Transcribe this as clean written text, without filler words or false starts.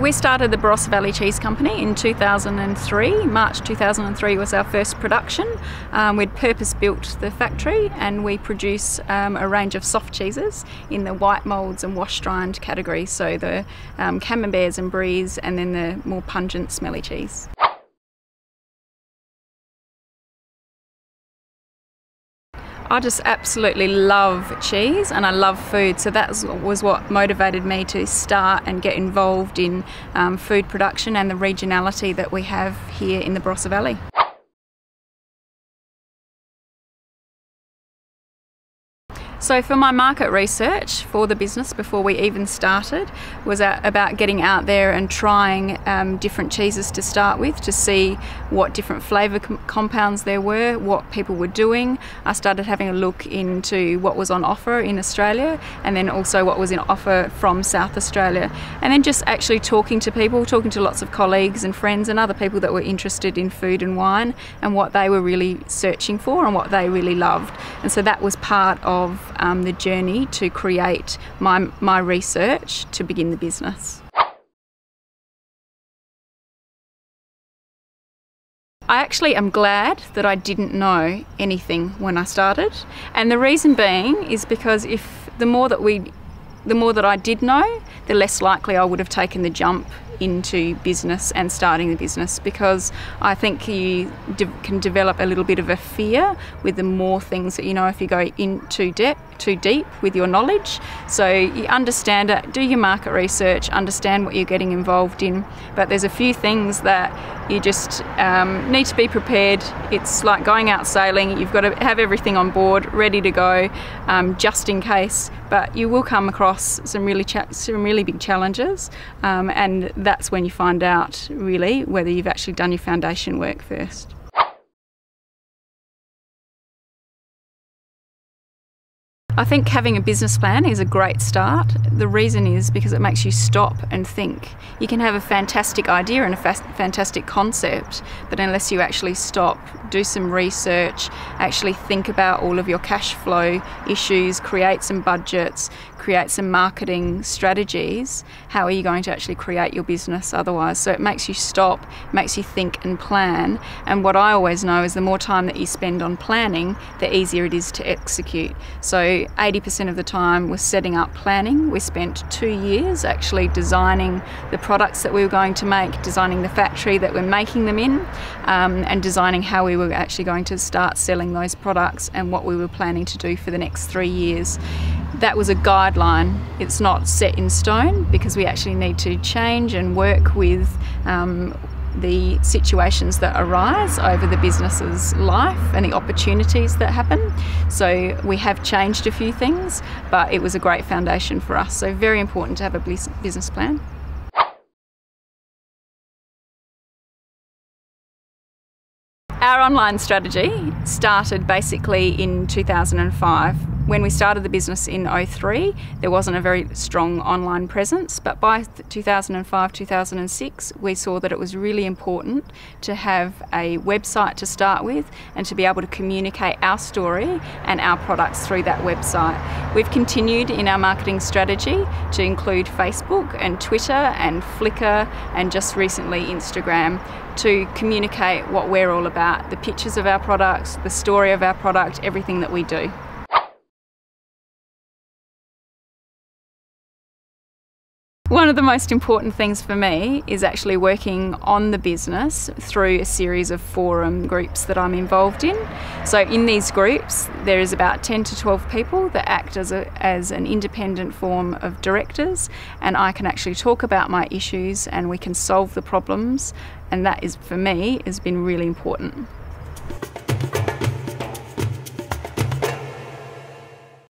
We started the Barossa Valley Cheese Company in 2003. March 2003 was our first production. We'd purpose-built the factory and we produce a range of soft cheeses in the white moulds and wash-dried category, so the camemberts and bries, and then the more pungent, smelly cheese. I just absolutely love cheese and I love food, so that was what motivated me to start and get involved in food production and the regionality that we have here in the Barossa Valley. So for my market research for the business before we even started was about getting out there and trying different cheeses to start with, to see what different flavour compounds there were, what people were doing. I started having a look into what was on offer in Australia and then also what was in offer from South Australia, and then just actually talking to people, talking to lots of colleagues and friends and other people that were interested in food and wine and what they were really searching for and what they really loved. And so that was part of the journey to create my research to begin the business. I actually am glad that I didn't know anything when I started, and the reason being is because the more that I did know, the less likely I would have taken the jump into business and starting the business, because I think you can develop a little bit of a fear with the more things that you know if you go in too deep with your knowledge. So you understand it, do your market research, understand what you're getting involved in, but there's a few things that you just need to be prepared. It's like going out sailing, you've got to have everything on board, ready to go, just in case, but you will come across some really big challenges, and that's when you find out really whether you've actually done your foundation work first. I think having a business plan is a great start. The reason is because it makes you stop and think. You can have a fantastic idea and a fantastic concept, but unless you actually stop, do some research, actually think about all of your cash flow issues, create some budgets, create some marketing strategies, how are you going to actually create your business otherwise? So it makes you stop, makes you think and plan. And what I always know is the more time that you spend on planning, the easier it is to execute. So 80% of the time was setting up planning. We spent 2 years actually designing the products that we were going to make, designing the factory that we're making them in, and designing how we were actually going to start selling those products and what we were planning to do for the next 3 years. That was a guideline. It's not set in stone because we actually need to change and work with the situations that arise over the business's life and the opportunities that happen. So we have changed a few things, but it was a great foundation for us. So very important to have a business plan. Our online strategy started basically in 2005. When we started the business in 2003, there wasn't a very strong online presence, but by 2005-2006, we saw that it was really important to have a website to start with and to be able to communicate our story and our products through that website. We've continued in our marketing strategy to include Facebook and Twitter and Flickr and just recently Instagram to communicate what we're all about, the pictures of our products, the story of our product, everything that we do. One of the most important things for me is actually working on the business through a series of forum groups that I'm involved in. So in these groups, there is about 10 to 12 people that act as an independent form of directors, and I can actually talk about my issues and we can solve the problems, and that is, for me, has been really important.